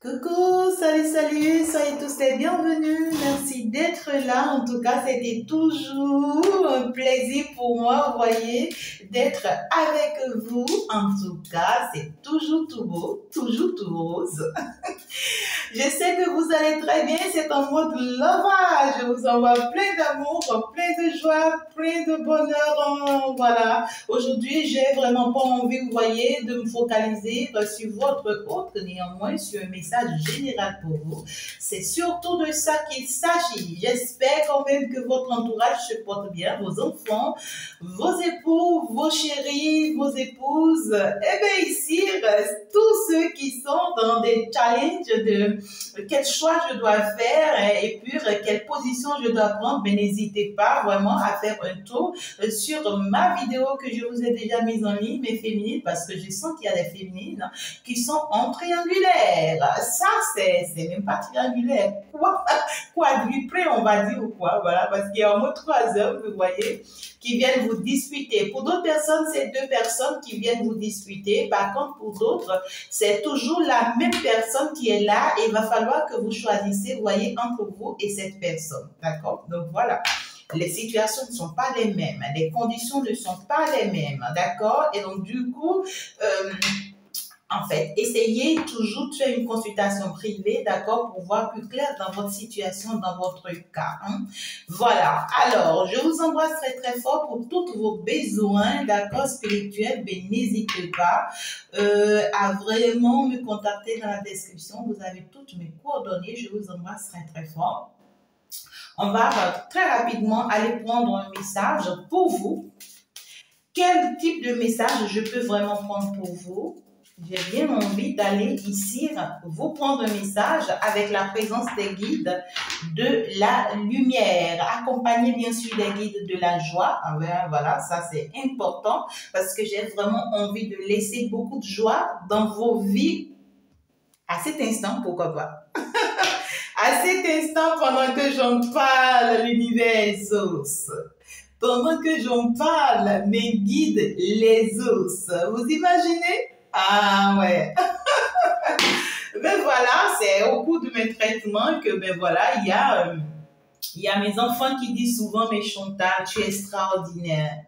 Coucou, salut, soyez tous les bienvenus. Merci d'être là. En tout cas, c'était toujours un plaisir pour moi, vous voyez, d'être avec vous. En tout cas, c'est toujours tout beau, toujours tout rose. Je sais que vous allez très bien, c'est un mode lovage. Je vous envoie plein d'amour, plein de joie, plein de bonheur. Voilà. Aujourd'hui, j'ai vraiment pas envie, vous voyez, de me focaliser sur votre autre, néanmoins sur un message général pour vous. C'est surtout de ça qu'il s'agit. J'espère quand même que votre entourage se porte bien, vos enfants, vos époux, vos chéris, vos épouses. Et bien ici, tous ceux qui sont dans des challenges de quel choix je dois faire et puis quelle position je dois prendre, mais n'hésitez pas vraiment à faire un tour sur ma vidéo que je vous ai déjà mise en ligne, mais féminine, parce que je sens qu'il y a des féminines qui sont en triangulaire. Ça, c'est même pas triangulaire. Quadruplé, on va dire, ou quoi. Voilà, parce qu'il y a au moins 3 hommes, vous voyez, qui viennent vous disputer. Pour d'autres personnes, c'est 2 personnes qui viennent vous disputer. Par contre, pour d'autres, c'est toujours la même personne qui est là et il va falloir que vous choisissez, vous voyez, entre vous et cette personne. D'accord? Donc, voilà. Les situations ne sont pas les mêmes. Les conditions ne sont pas les mêmes. D'accord? Et donc, du coup, en fait, essayez toujours de faire une consultation privée, d'accord, pour voir plus clair dans votre situation, dans votre cas. Hein? Voilà. Alors, je vous embrasse très, très fort pour tous vos besoins, d'accord, spirituels. Mais n'hésitez pas à vraiment me contacter dans la description. Vous avez toutes mes coordonnées. Je vous embrasse très, très fort. On va très rapidement aller prendre un message pour vous. Quel type de message je peux vraiment prendre pour vous? J'ai bien envie d'aller ici vous prendre un message avec la présence des guides de la lumière, accompagné bien sûr des guides de la joie. Ah ben, voilà, ça c'est important parce que j'ai vraiment envie de laisser beaucoup de joie dans vos vies à cet instant, pourquoi pas. À cet instant, pendant que j'en parle, l'univers sauce. Pendant que j'en parle, mes guides les os. Vous imaginez? Ah ouais. Ben voilà, c'est au cours de mes traitements que ben voilà, il y a mes enfants qui disent souvent, mais Chantal, tu es extraordinaire.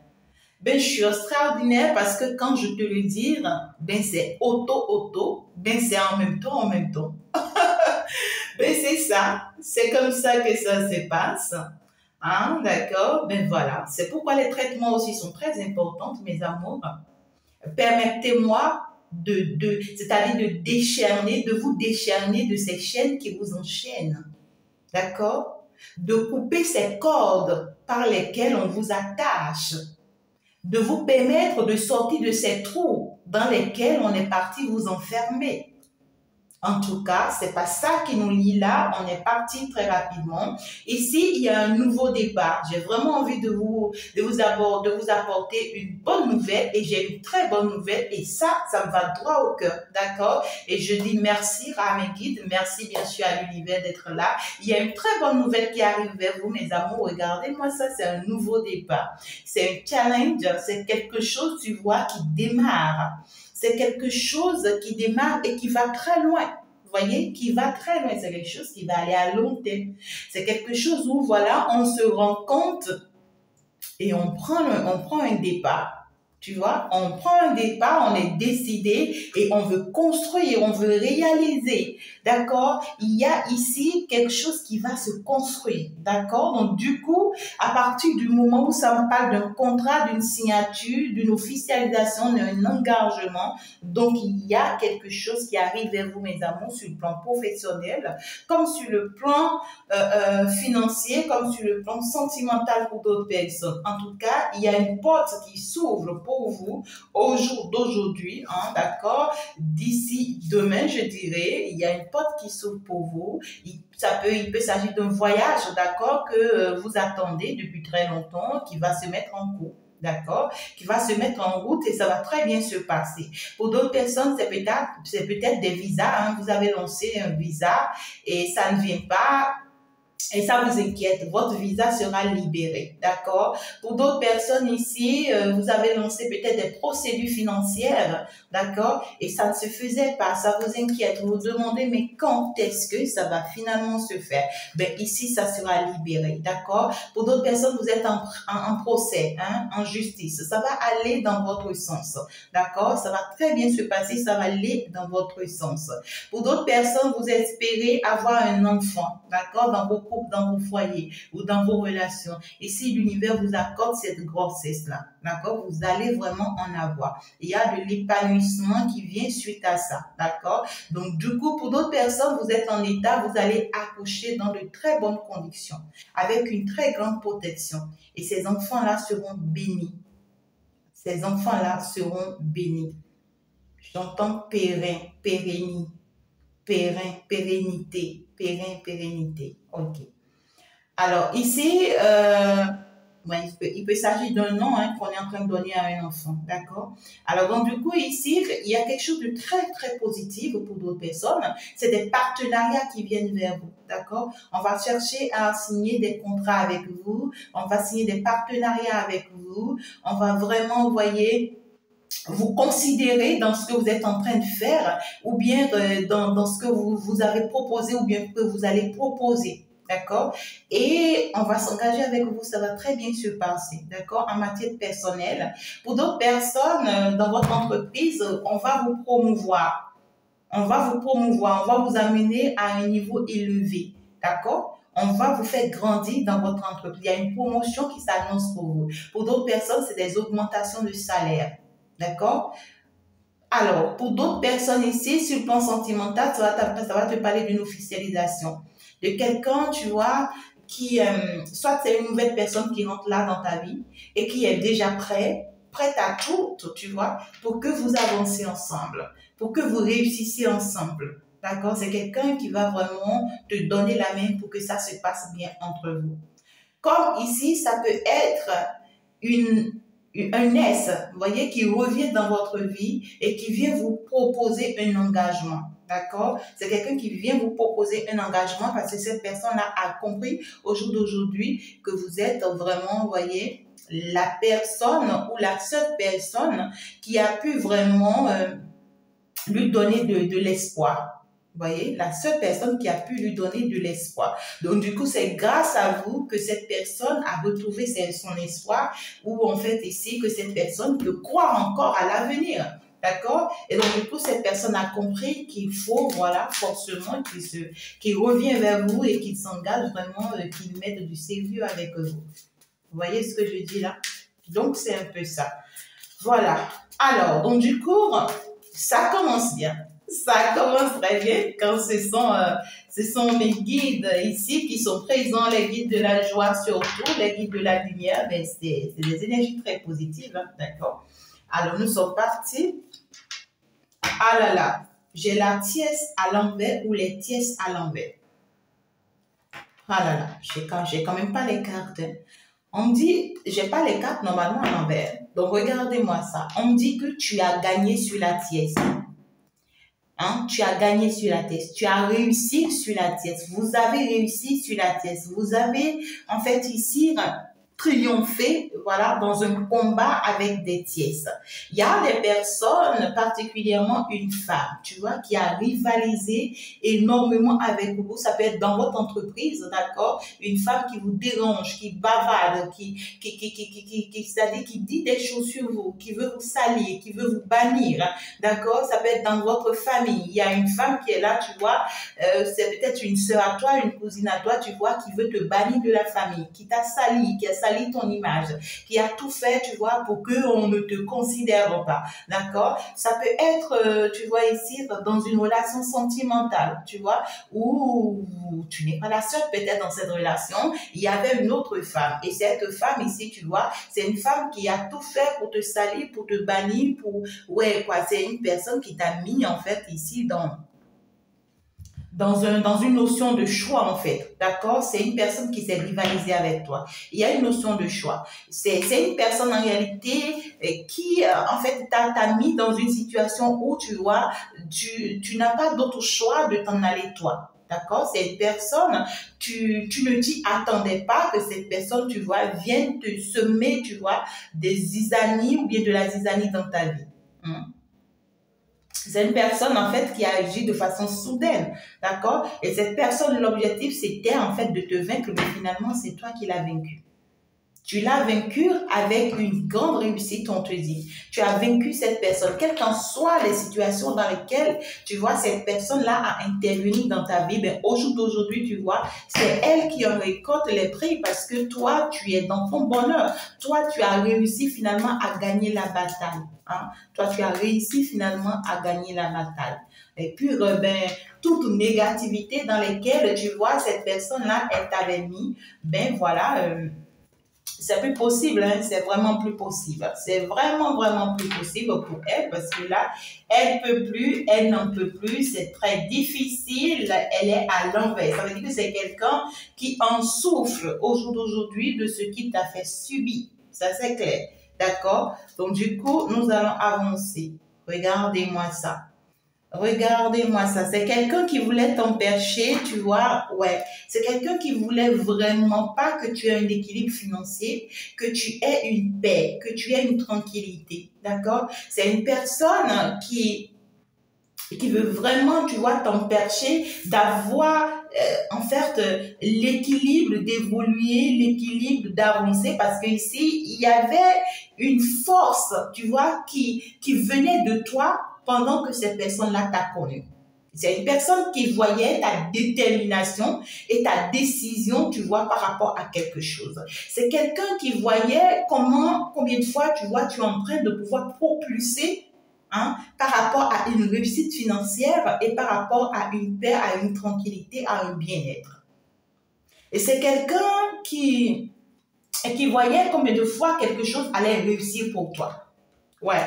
Ben je suis extraordinaire parce que quand je te le dis, ben c'est auto, ben c'est en même temps. Ben c'est ça, c'est comme ça que ça se passe. Hein, d'accord? Ben voilà, c'est pourquoi les traitements aussi sont très importants, mes amours. Permettez-moi c'est-à-dire de vous décharner de ces chaînes qui vous enchaînent. D'accord? De couper ces cordes par lesquelles on vous attache. De vous permettre de sortir de ces trous dans lesquels on est parti vous enfermer. En tout cas, c'est pas ça qui nous lie là. On est parti très rapidement. Ici, il y a un nouveau départ. J'ai vraiment envie de vous apporter une bonne nouvelle et j'ai une très bonne nouvelle et ça me va droit au cœur. D'accord? Et je dis merci à mes guides. Merci bien sûr à l'univers d'être là. Il y a une très bonne nouvelle qui arrive vers vous, mes amours. Regardez-moi ça, c'est un nouveau départ. C'est un challenge. C'est quelque chose, tu vois, qui démarre. C'est quelque chose qui démarre et qui va très loin. Vous voyez, qui va très loin. C'est quelque chose qui va aller à long terme. C'est quelque chose où, voilà, on se rend compte et on prend un départ. Tu vois, on prend un départ, on est décidé et on veut construire, on veut réaliser. D'accord? Il y a ici quelque chose qui va se construire. D'accord? Donc, du coup, à partir du moment où ça me parle d'un contrat, d'une signature, d'une officialisation, d'un engagement, donc il y a quelque chose qui arrive vers vous, mes amours, sur le plan professionnel, comme sur le plan financier, comme sur le plan sentimental pour d'autres personnes. En tout cas, il y a une porte qui s'ouvre pour vous au jour d'aujourd'hui, hein, d'accord? D'ici demain, je dirais, il y a une porte qui s'ouvre pour vous. Il peut s'agir d'un voyage, d'accord, que vous attendez depuis très longtemps, qui va se mettre en cours. D'accord? Qui va se mettre en route et ça va très bien se passer. Pour d'autres personnes, c'est peut-être des visas. Hein, vous avez lancé un visa et ça ne vient pas. et ça vous inquiète, votre visa sera libéré, d'accord? Pour d'autres personnes ici, vous avez lancé peut-être des procédures financières, d'accord? Et ça ne se faisait pas, ça vous inquiète, vous vous demandez, mais quand est-ce que ça va finalement se faire? Ben ici, ça sera libéré, d'accord? Pour d'autres personnes, vous êtes en procès, hein, en justice, ça va aller dans votre sens, d'accord? Ça va très bien se passer, ça va aller dans votre sens. Pour d'autres personnes, vous espérez avoir un enfant, d'accord, dans vos couples, dans vos foyers ou dans vos relations. Et si l'univers vous accorde cette grossesse-là, d'accord, vous allez vraiment en avoir. Il y a de l'épanouissement qui vient suite à ça, d'accord. Donc, du coup, pour d'autres personnes, vous êtes en état, vous allez accoucher dans de très bonnes conditions, avec une très grande protection. Et ces enfants-là seront bénis. Ces enfants-là seront bénis. J'entends périn, pérenni. Périn, pérennité, périn, pérennité. OK. Alors, ici, ouais, il peut s'agir d'un nom hein, qu'on est en train de donner à un enfant, d'accord? Alors, donc, du coup, ici, il y a quelque chose de très, très positif pour d'autres personnes. C'est des partenariats qui viennent vers vous, d'accord? On va chercher à signer des contrats avec vous. On va signer des partenariats avec vous. On va vraiment, vous voyez, vous considérez dans ce que vous êtes en train de faire ou bien dans ce que vous avez proposé ou bien que vous allez proposer. D'accord? Et on va s'engager avec vous, ça va très bien se passer. D'accord? En matière personnelle. Pour d'autres personnes, dans votre entreprise, on va vous promouvoir. On va vous promouvoir, on va vous amener à un niveau élevé. D'accord? On va vous faire grandir dans votre entreprise. Il y a une promotion qui s'annonce pour vous. Pour d'autres personnes, c'est des augmentations de salaire. D'accord? Alors, pour d'autres personnes ici, sur le plan sentimental, ça va te parler d'une officialisation. De quelqu'un, tu vois, qui, soit c'est une nouvelle personne qui rentre là dans ta vie et qui est déjà prête à tout, tu vois, pour que vous avanciez ensemble, pour que vous réussissiez ensemble. D'accord? C'est quelqu'un qui va vraiment te donner la main pour que ça se passe bien entre vous. Comme ici, ça peut être un S, vous voyez, qui revient dans votre vie et qui vient vous proposer un engagement. D'accord? C'est quelqu'un qui vient vous proposer un engagement parce que cette personne-là a compris au jour d'aujourd'hui que vous êtes vraiment, vous voyez, la personne ou la seule personne qui a pu vraiment lui donner de l'espoir. Vous voyez, la seule personne qui a pu lui donner de l'espoir. Donc, du coup, c'est grâce à vous que cette personne a retrouvé son espoir ou en fait ici que cette personne peut croire encore à l'avenir. D'accord? Et donc, du coup, cette personne a compris qu'il faut, voilà, forcément qu'il revient vers vous et qu'il s'engage vraiment, qu'il mette du sérieux avec vous. Vous voyez ce que je dis là? Donc, c'est un peu ça. Voilà. Alors, donc, du coup, ça commence bien. Ça commence très bien quand ce sont mes guides ici qui sont présents, les guides de la joie surtout, les guides de la lumière. Ben, c'est des énergies très positives, hein, d'accord? Alors, nous sommes partis. Ah là là, j'ai la tiesse à l'envers ou les tiesses à l'envers. Ah là là, j'ai quand même pas les cartes. Hein. On me dit, j'ai pas les cartes normalement à l'envers. Donc, regardez-moi ça. On me dit que tu as gagné sur la tiesse. Hein, tu as gagné sur la tête, tu as réussi sur la tête, vous avez réussi sur la tête, vous avez en fait ici triomphé, voilà, dans un combat avec des tiesses. Il y a des personnes, particulièrement une femme, tu vois, qui a rivalisé énormément avec vous. Ça peut être dans votre entreprise, d'accord? Une femme qui vous dérange, qui bavarde, c'est-à-dire qui dit des choses sur vous, qui veut vous salir, qui veut vous bannir, d'accord? Ça peut être dans votre famille. Il y a une femme qui est là, tu vois, c'est peut-être une sœur à toi, une cousine à toi, tu vois, qui veut te bannir de la famille, qui t'a sali, qui a sali ton image, qui a tout fait, tu vois, pour qu'on ne te considère pas, d'accord? Ça peut être, tu vois, ici, dans une relation sentimentale, tu vois, où tu n'es pas la seule peut-être dans cette relation, il y avait une autre femme, et cette femme ici, tu vois, c'est une femme qui a tout fait pour te salir, pour te bannir, ouais, quoi, c'est une personne qui t'a mis, en fait, ici, dans une notion de choix, en fait. D'accord? C'est une personne qui s'est rivalisée avec toi. Il y a une notion de choix. C'est une personne, en réalité, qui, en fait, t'a mis dans une situation où, tu vois, tu n'as pas d'autre choix de t'en aller toi. d'accord? C'est une personne, tu ne t'y attendais pas que cette personne, tu vois, vienne te semer, tu vois, des zizanies ou bien de la zizanie dans ta vie. C'est une personne, en fait, qui a agi de façon soudaine, d'accord? Et cette personne, l'objectif, c'était, en fait, de te vaincre, mais finalement, c'est toi qui l'as vaincu. Tu l'as vaincu avec une grande réussite, on te dit. Tu as vaincu cette personne, quelles qu'en soient les situations dans lesquelles, tu vois, cette personne-là a intervenu dans ta vie. Ben, au jour d'aujourd'hui, tu vois, c'est elle qui en récolte les prix parce que toi, tu es dans ton bonheur. Toi, tu as réussi finalement à gagner la bataille. Hein? Toi, tu as réussi finalement à gagner la bataille. Et puis, ben, toute négativité dans laquelle, tu vois, cette personne-là, elle t'avait mis, ben voilà, c'est plus possible, hein, c'est vraiment plus possible. C'est vraiment, vraiment plus possible pour elle parce que là, elle peut plus, elle n'en peut plus, c'est très difficile, elle est à l'envers. Ça veut dire que c'est quelqu'un qui en souffre au jour d'aujourd'hui de ce qu'il t'a fait subir. Ça, c'est clair. D'accord? Donc, du coup, nous allons avancer. Regardez-moi ça. Regardez-moi ça, c'est quelqu'un qui voulait t'empercher, tu vois, ouais. C'est quelqu'un qui voulait vraiment pas que tu aies un équilibre financier, que tu aies une paix, que tu aies une tranquillité, d'accord? C'est une personne qui veut vraiment, tu vois, t'empercher, d'avoir, en fait, l'équilibre d'évoluer, l'équilibre d'avancer, parce que ici, il y avait une force, tu vois, qui venait de toi, pendant que cette personne-là t'a connu. C'est une personne qui voyait ta détermination et ta décision, tu vois, par rapport à quelque chose. C'est quelqu'un qui voyait combien de fois, tu vois, tu es en train de pouvoir propulser, hein, par rapport à une réussite financière et par rapport à une paix, à une tranquillité, à un bien-être. Et c'est quelqu'un qui voyait combien de fois quelque chose allait réussir pour toi. Ouais.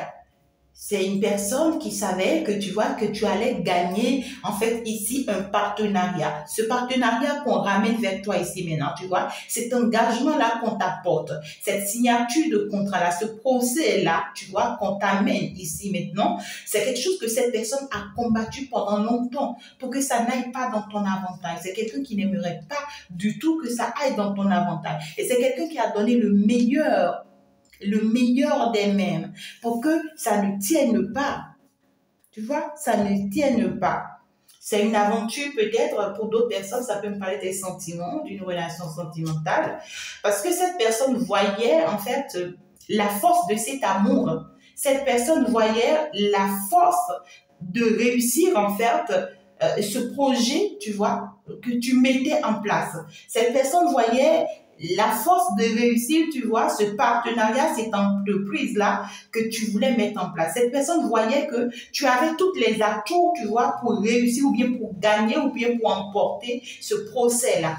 C'est une personne qui savait que tu vois que tu allais gagner en fait ici un partenariat. Ce partenariat qu'on ramène vers toi ici maintenant, tu vois, cet engagement-là qu'on t'apporte, cette signature de contrat-là, ce procès-là, tu vois, qu'on t'amène ici maintenant, c'est quelque chose que cette personne a combattu pendant longtemps pour que ça n'aille pas dans ton avantage. C'est quelqu'un qui n'aimerait pas du tout que ça aille dans ton avantage. Et c'est quelqu'un qui a donné le meilleur d'elle-même pour que ça ne tienne pas. Tu vois, ça ne tienne pas. C'est une aventure peut-être pour d'autres personnes, ça peut me parler des sentiments, d'une relation sentimentale, parce que cette personne voyait en fait la force de cet amour. Cette personne voyait la force de réussir en fait ce projet, tu vois, que tu mettais en place. Cette personne voyait la force de réussir, tu vois, ce partenariat, cette entreprise-là que tu voulais mettre en place. Cette personne voyait que tu avais toutes les atouts, tu vois, pour réussir ou bien pour gagner ou bien pour emporter ce procès-là.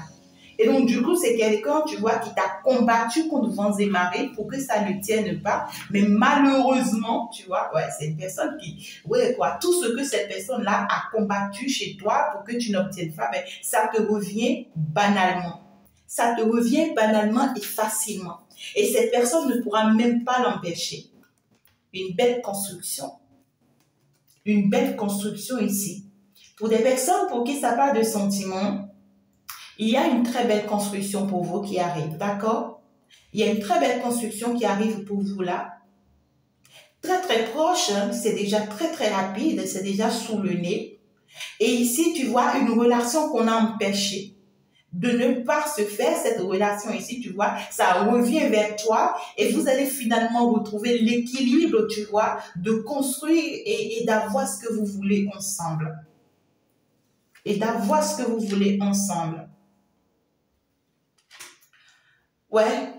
Et donc, du coup, c'est quelqu'un, tu vois, qui t'a combattu contre vents et marées pour que ça ne tienne pas. Mais malheureusement, tu vois, ouais, c'est une personne qui, ouais, quoi, tout ce que cette personne-là a combattu chez toi pour que tu n'obtiennes pas, ben, ça te revient banalement. Ça te revient banalement et facilement. Et cette personne ne pourra même pas l'empêcher. Une belle construction. Une belle construction ici. Pour des personnes pour qui ça parle de sentiments, il y a une très belle construction pour vous qui arrive, d'accord? Il y a une très belle construction qui arrive pour vous là. Très très proche, hein, c'est déjà très très rapide, c'est déjà sous le nez. Et ici, tu vois une relation qu'on a empêchée de ne pas se faire, cette relation ici, tu vois, ça revient vers toi et vous allez finalement retrouver l'équilibre, tu vois, de construire et d'avoir ce que vous voulez ensemble. Et d'avoir ce que vous voulez ensemble. Ouais,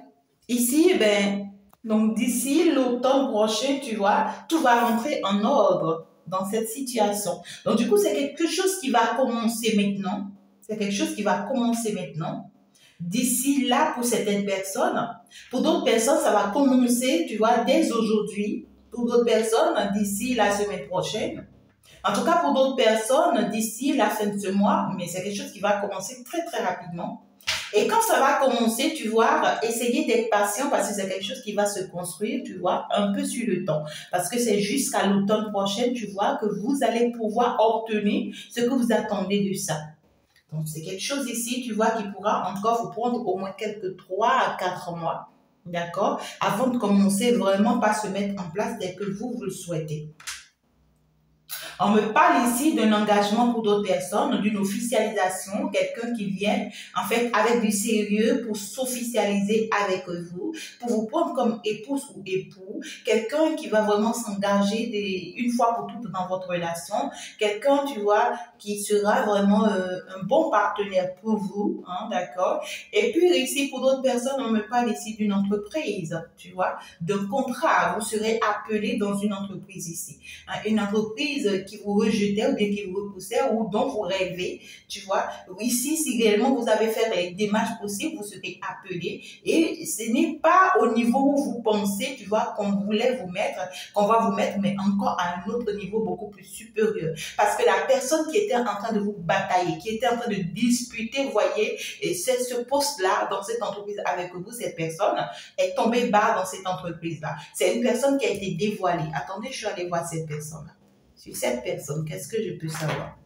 ici, ben, donc d'ici l'automne prochain, tu vois, tout va rentrer en ordre dans cette situation. Donc du coup, c'est quelque chose qui va commencer maintenant. C'est quelque chose qui va commencer maintenant. D'ici là, pour certaines personnes, pour d'autres personnes, ça va commencer, tu vois, dès aujourd'hui. Pour d'autres personnes, d'ici la semaine prochaine. En tout cas, pour d'autres personnes, d'ici la fin de ce mois, mais c'est quelque chose qui va commencer très, très rapidement. Et quand ça va commencer, tu vois, essayez d'être patient parce que c'est quelque chose qui va se construire, tu vois, un peu sur le temps. Parce que c'est jusqu'à l'automne prochain, tu vois, que vous allez pouvoir obtenir ce que vous attendez de ça. Donc, c'est quelque chose ici, tu vois, qui pourra encore vous prendre au moins quelques 3 à 4 mois, d'accord, avant de commencer vraiment par se mettre en place dès que vous le souhaitez. On me parle ici d'un engagement pour d'autres personnes, d'une officialisation, quelqu'un qui vient en fait avec du sérieux pour s'officialiser avec vous, pour vous prendre comme épouse ou époux, quelqu'un qui va vraiment s'engager une fois pour toutes dans votre relation, quelqu'un, tu vois, qui sera vraiment un bon partenaire pour vous, hein, d'accord? Et puis ici, pour d'autres personnes, on me parle ici d'une entreprise, tu vois, d'un contrat. Vous serez appelé dans une entreprise ici, hein, une entreprise qui vous rejetait ou bien qui vous repoussait ou dont vous rêvez, tu vois. Ici, si réellement vous avez fait les démarches possibles, vous serez appelé et ce n'est pas au niveau où vous pensez, tu vois, qu'on voulait vous mettre, qu'on va vous mettre, mais encore à un autre niveau beaucoup plus supérieur. Parce que la personne qui était en train de vous batailler, qui était en train de disputer, vous voyez, et c'est ce poste-là dans cette entreprise avec vous, cette personne est tombée bas dans cette entreprise-là. C'est une personne qui a été dévoilée. Attendez, je suis allée voir cette personne-là. Sur cette personne, qu'est-ce que je peux savoir?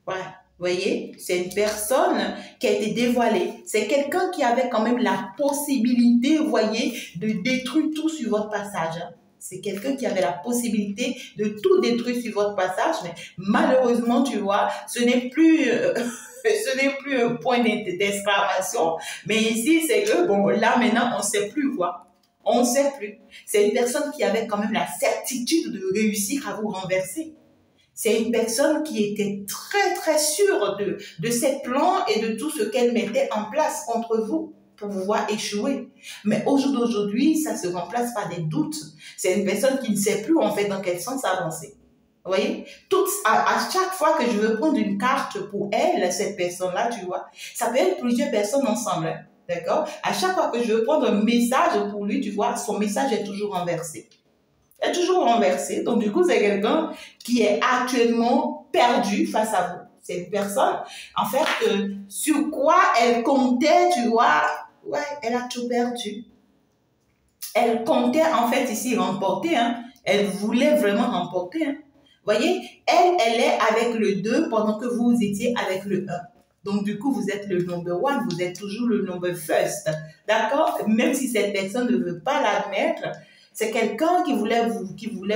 Ouais, vous voyez, c'est une personne qui a été dévoilée. C'est quelqu'un qui avait quand même la possibilité, vous voyez, de détruire tout sur votre passage. C'est quelqu'un qui avait la possibilité de tout détruire sur votre passage, mais malheureusement, tu vois, ce n'est plus... ce n'est plus un point d'exclamation, mais ici, c'est que, bon, là, maintenant, on ne sait plus quoi. On ne sait plus. C'est une personne qui avait quand même la certitude de réussir à vous renverser. C'est une personne qui était très, très sûre de ses plans et de tout ce qu'elle mettait en place contre vous pour vous voir échouer. Mais au jour d'aujourd'hui, ça se remplace par des doutes. C'est une personne qui ne sait plus, en fait, dans quel sens avancer. Vous voyez, à chaque fois que je veux prendre une carte pour elle, cette personne-là, tu vois, ça peut être plusieurs personnes ensemble, hein, d'accord? À chaque fois que je veux prendre un message pour lui, tu vois, son message est toujours renversé. Il est toujours renversé. Donc, du coup, c'est quelqu'un qui est actuellement perdu face à vous. C'est une personne, en fait, sur quoi elle comptait, tu vois, ouais, elle a tout perdu. Elle comptait, en fait, ici, remporter, hein. Elle voulait vraiment remporter, hein. Vous voyez, elle est avec le 2 pendant que vous étiez avec le 1. Donc, du coup, vous êtes le number one, vous êtes toujours le number first. D'accord? Même si cette personne ne veut pas l'admettre, c'est quelqu'un qui voulait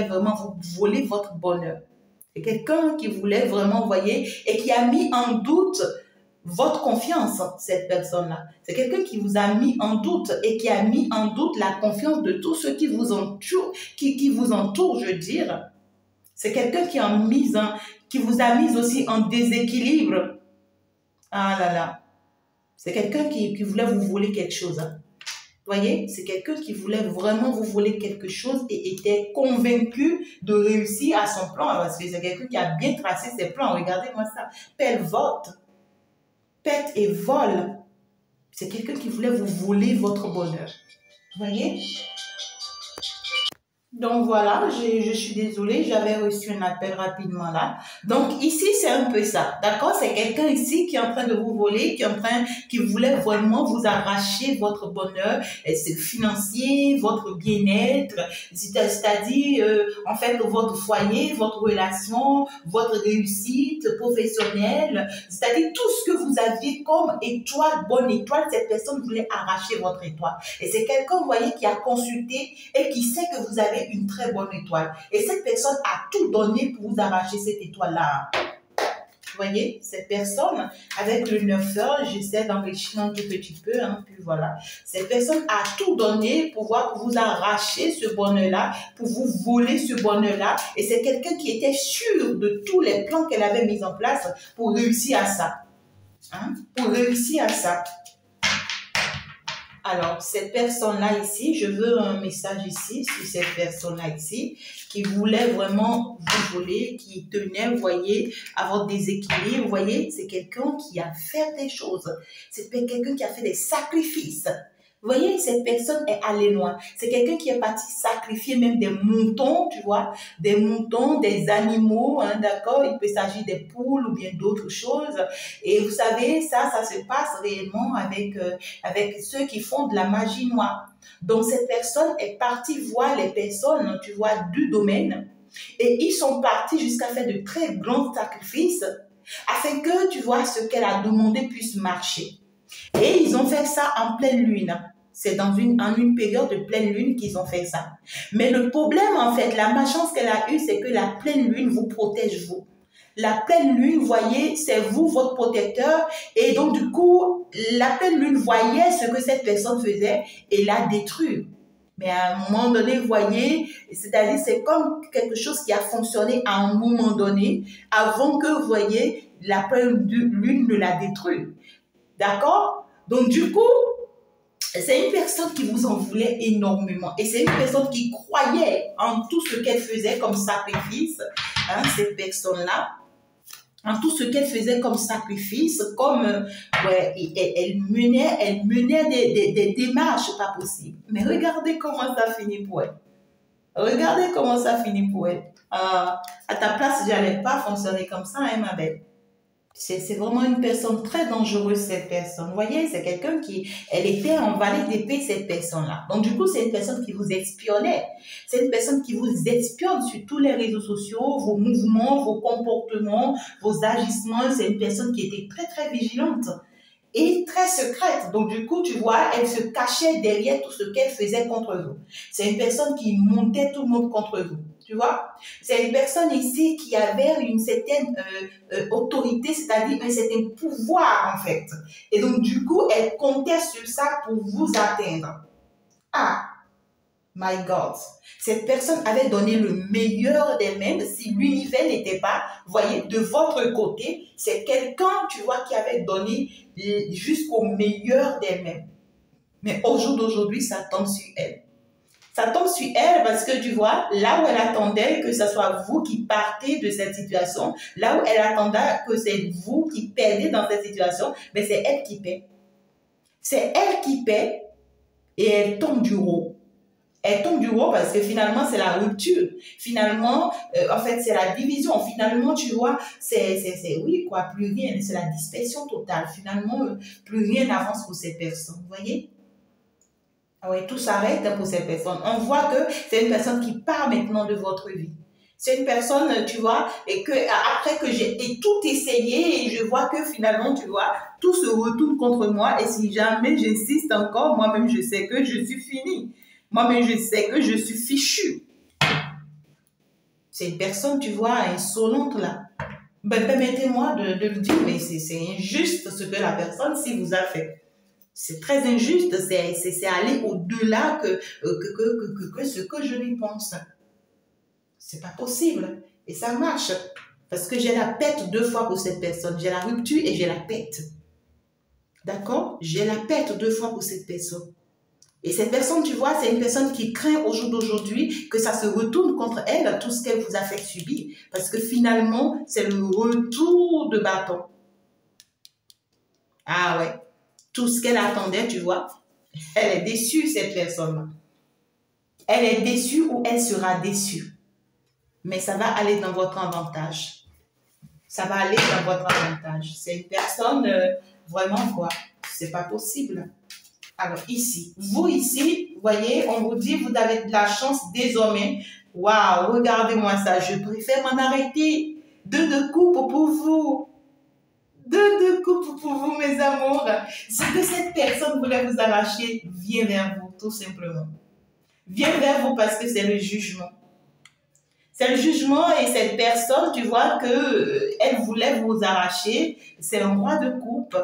vraiment vous voler votre bonheur. C'est quelqu'un qui voulait vraiment, vous voyez, et qui a mis en doute votre confiance, cette personne-là. C'est quelqu'un qui vous a mis en doute et qui a mis en doute la confiance de tous ceux qui vous entourent, qui vous entourent, je veux dire. C'est quelqu'un qui vous a mis aussi en déséquilibre. Ah là là. C'est quelqu'un qui voulait vous voler quelque chose. Hein. Vous voyez, c'est quelqu'un qui voulait vraiment vous voler quelque chose et était convaincu de réussir à son plan. Parce que c'est quelqu'un qui a bien tracé ses plans. Regardez-moi ça. Pète et vole. C'est quelqu'un qui voulait vous voler votre bonheur. Vous voyez? Donc voilà, je suis désolée, j'avais reçu un appel rapidement là. Donc ici, c'est un peu ça, d'accord? C'est quelqu'un ici qui est en train de vous voler, qui voulait vraiment vous arracher votre bonheur financier, votre bien-être, c'est-à-dire en fait votre foyer, votre relation, votre réussite professionnelle, c'est-à-dire tout ce que vous aviez comme étoile, bonne étoile, cette personne voulait arracher votre étoile. Et c'est quelqu'un, vous voyez, qui a consulté et qui sait que vous avez une très bonne étoile. Et cette personne a tout donné pour vous arracher cette étoile-là. Vous voyez, cette personne, avec le 9 heures, j'essaie d'enrichir un tout petit peu, hein, puis voilà. Cette personne a tout donné pour vous arracher ce bonheur-là, pour vous voler ce bonheur-là. Et c'est quelqu'un qui était sûr de tous les plans qu'elle avait mis en place pour réussir à ça. Hein, pour réussir à ça. Alors, cette personne-là ici, je veux un message ici, sur cette personne-là ici, qui voulait vraiment vous voler, qui tenait, vous voyez, à votre déséquilibre. Vous voyez, c'est quelqu'un qui a fait des choses. C'est quelqu'un qui a fait des sacrifices. Vous voyez, cette personne est allée loin. C'est quelqu'un qui est parti sacrifier même des moutons, tu vois, des moutons, des animaux, hein, d'accord? Il peut s'agir des poules ou bien d'autres choses. Et vous savez, ça se passe réellement avec ceux qui font de la magie noire. Donc, cette personne est partie voir les personnes, tu vois, du domaine. Et ils sont partis jusqu'à faire de très grands sacrifices. afin que, tu vois, ce qu'elle a demandé puisse marcher. Et ils ont fait ça en pleine lune. C'est en une période de pleine lune qu'ils ont fait ça. Mais le problème, en fait, la malchance qu'elle a eue, c'est que la pleine lune vous protège, vous. La pleine lune, voyez, c'est vous, votre protecteur. Et donc, du coup, la pleine lune voyait ce que cette personne faisait et l'a détruit. Mais à un moment donné, vous voyez, c'est-à-dire c'est comme quelque chose qui a fonctionné à un moment donné avant que, vous voyez, la pleine lune ne la détruise. D'accord? Donc, du coup, c'est une personne qui vous en voulait énormément. Et c'est une personne qui croyait en tout ce qu'elle faisait comme sacrifice, hein, cette personne-là, en tout ce qu'elle faisait comme sacrifice, comme ouais, elle menait des démarches pas possibles. Mais regardez comment ça finit pour elle. Regardez comment ça finit pour elle. À ta place, je n'allais pas fonctionner comme ça, hein, ma belle. C'est vraiment une personne très dangereuse, cette personne. Vous voyez, c'est quelqu'un qui, elle était en vallée d'épée, cette personne-là. Donc, du coup, c'est une personne qui vous espionnait. C'est une personne qui vous espionne sur tous les réseaux sociaux, vos mouvements, vos comportements, vos agissements. C'est une personne qui était très, très vigilante et très secrète. Donc, du coup, tu vois, elle se cachait derrière tout ce qu'elle faisait contre vous. C'est une personne qui montait tout le monde contre vous. Tu vois, c'est une personne ici qui avait une certaine autorité, c'est-à-dire un certain pouvoir en fait. Et donc du coup, elle comptait sur ça pour vous atteindre. Ah, my God. Cette personne avait donné le meilleur d'elle-même. Si l'univers n'était pas, vous voyez, de votre côté, c'est quelqu'un, tu vois, qui avait donné jusqu'au meilleur d'elle-même. Mais au jour d'aujourd'hui, ça tombe sur elle. Ça tombe sur elle parce que tu vois, là où elle attendait que ce soit vous qui partez de cette situation, là où elle attendait que c'est vous qui perdez dans cette situation, mais c'est elle qui paie. C'est elle qui paie et elle tombe du haut. Elle tombe du haut parce que finalement, c'est la rupture. Finalement, en fait, c'est la division. Finalement, tu vois, oui, quoi, plus rien. C'est la dispersion totale. Finalement, plus rien n'avance pour ces personnes. Vous voyez? Ah oui, tout s'arrête pour cette personne. On voit que c'est une personne qui part maintenant de votre vie. C'est une personne, tu vois, et que après que j'ai tout essayé, et je vois que finalement, tu vois, tout se retourne contre moi. Et si jamais j'insiste encore, moi-même, je sais que je suis finie. Moi-même, je sais que je suis fichue. C'est une personne, tu vois, insolente là. Ben, permettez-moi de le dire, mais c'est injuste ce que la personne si vous a fait. C'est très injuste, c'est aller au-delà que ce que je lui pense. C'est pas possible. Et ça marche. Parce que j'ai la pète 2 fois pour cette personne. J'ai la rupture et j'ai la pète. D'accord? J'ai la pète 2 fois pour cette personne. Et cette personne, tu vois, c'est une personne qui craint au jour d'aujourd'hui que ça se retourne contre elle, tout ce qu'elle vous a fait subir. Parce que finalement, c'est le retour de bâton. Ah ouais. Tout ce qu'elle attendait, tu vois, elle est déçue, cette personne-là. Elle est déçue ou elle sera déçue. Mais ça va aller dans votre avantage. Ça va aller dans votre avantage. C'est une personne, vraiment quoi, c'est pas possible. Alors ici, vous ici, vous voyez, on vous dit, vous avez de la chance désormais. Waouh, regardez-moi ça, je préfère m'en arrêter. 2 coupes pour vous. 2 coupes pour vous, mes amours. Ce que cette personne voulait vous arracher vient vers vous, tout simplement. Vient vers vous parce que c'est le jugement. C'est le jugement et cette personne, tu vois, elle voulait vous arracher. C'est un roi de coupe.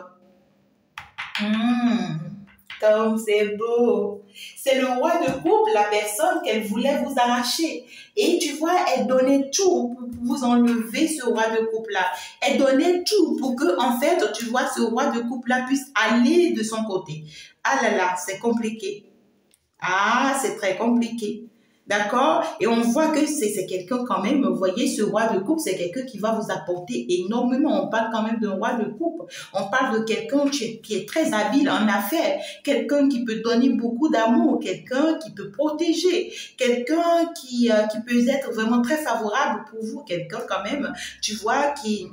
Comme c'est beau. C'est le roi de coupe, la personne qu'elle voulait vous arracher. Et tu vois, elle donnait tout pour vous enlever ce roi de coupe-là. Elle donnait tout pour que, en fait, tu vois, ce roi de coupe-là puisse aller de son côté. Ah là là, c'est compliqué. Ah, c'est très compliqué. D'accord? Et on voit que c'est quelqu'un quand même, vous voyez, ce roi de coupe, c'est quelqu'un qui va vous apporter énormément. On parle quand même d'un roi de coupe. On parle de quelqu'un qui est très habile en affaires, quelqu'un qui peut donner beaucoup d'amour, quelqu'un qui peut protéger, quelqu'un qui peut être vraiment très favorable pour vous, quelqu'un quand même, tu vois, qui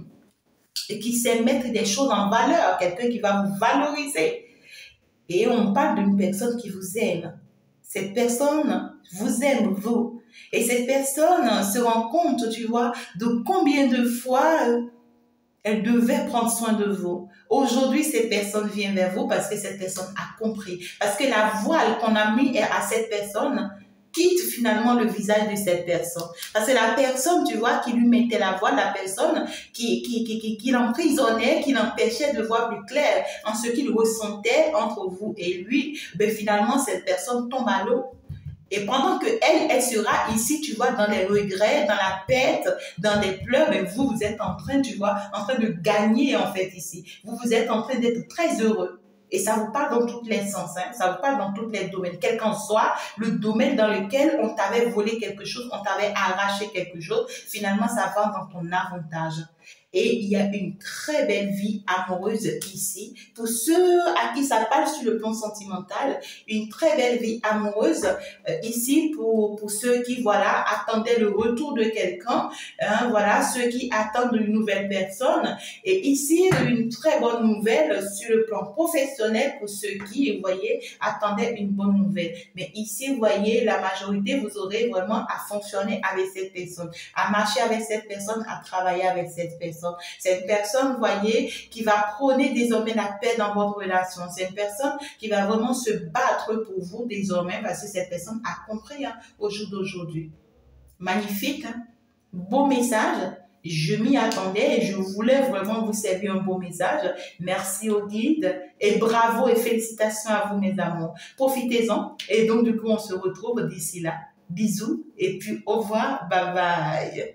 sait mettre des choses en valeur, quelqu'un qui va vous valoriser. Et on parle d'une personne qui vous aime. Cette personne vous aime, vous. Et cette personne se rend compte, tu vois, de combien de fois Elle devait prendre soin de vous. Aujourd'hui, cette personne vient vers vous parce que cette personne a compris. Parce que la voile qu'on a mis à cette personne quitte finalement le visage de cette personne. Parce que la personne, tu vois, qui lui mettait la voile, la personne qui l'emprisonnait, qui l'empêchait de voir plus clair en ce qu'il ressentait entre vous et lui, ben finalement, cette personne tombe à l'eau. Et pendant que elle sera ici, tu vois, dans les regrets, dans la perte, dans les pleurs, mais vous êtes en train, tu vois, en train de gagner, en fait, ici. Vous êtes en train d'être très heureux. Et ça vous parle dans tous les sens, hein? Ça vous parle dans tous les domaines, quel qu'en soit le domaine dans lequel on t'avait volé quelque chose, on t'avait arraché quelque chose, finalement, ça va dans ton avantage. Et il y a une très belle vie amoureuse ici. Pour ceux à qui ça parle sur le plan sentimental, une très belle vie amoureuse ici pour ceux qui, voilà, attendaient le retour de quelqu'un, hein, voilà, ceux qui attendent une nouvelle personne. Et ici, une très bonne nouvelle sur le plan professionnel pour ceux qui, vous voyez, attendaient une bonne nouvelle. Mais ici, vous voyez, la majorité, vous aurez vraiment à fonctionner avec cette personne, à marcher avec cette personne, à travailler avec cette personne. C'est une personne, vous voyez, qui va prôner désormais la paix dans votre relation. C'est une personne qui va vraiment se battre pour vous désormais parce que cette personne a compris, hein, au jour d'aujourd'hui. Magnifique, hein? Beau message. Je m'y attendais et je voulais vraiment vous servir un beau message. Merci au guide et bravo et félicitations à vous, mes amours. Profitez-en et donc du coup, on se retrouve d'ici là. Bisous et puis au revoir. Bye bye.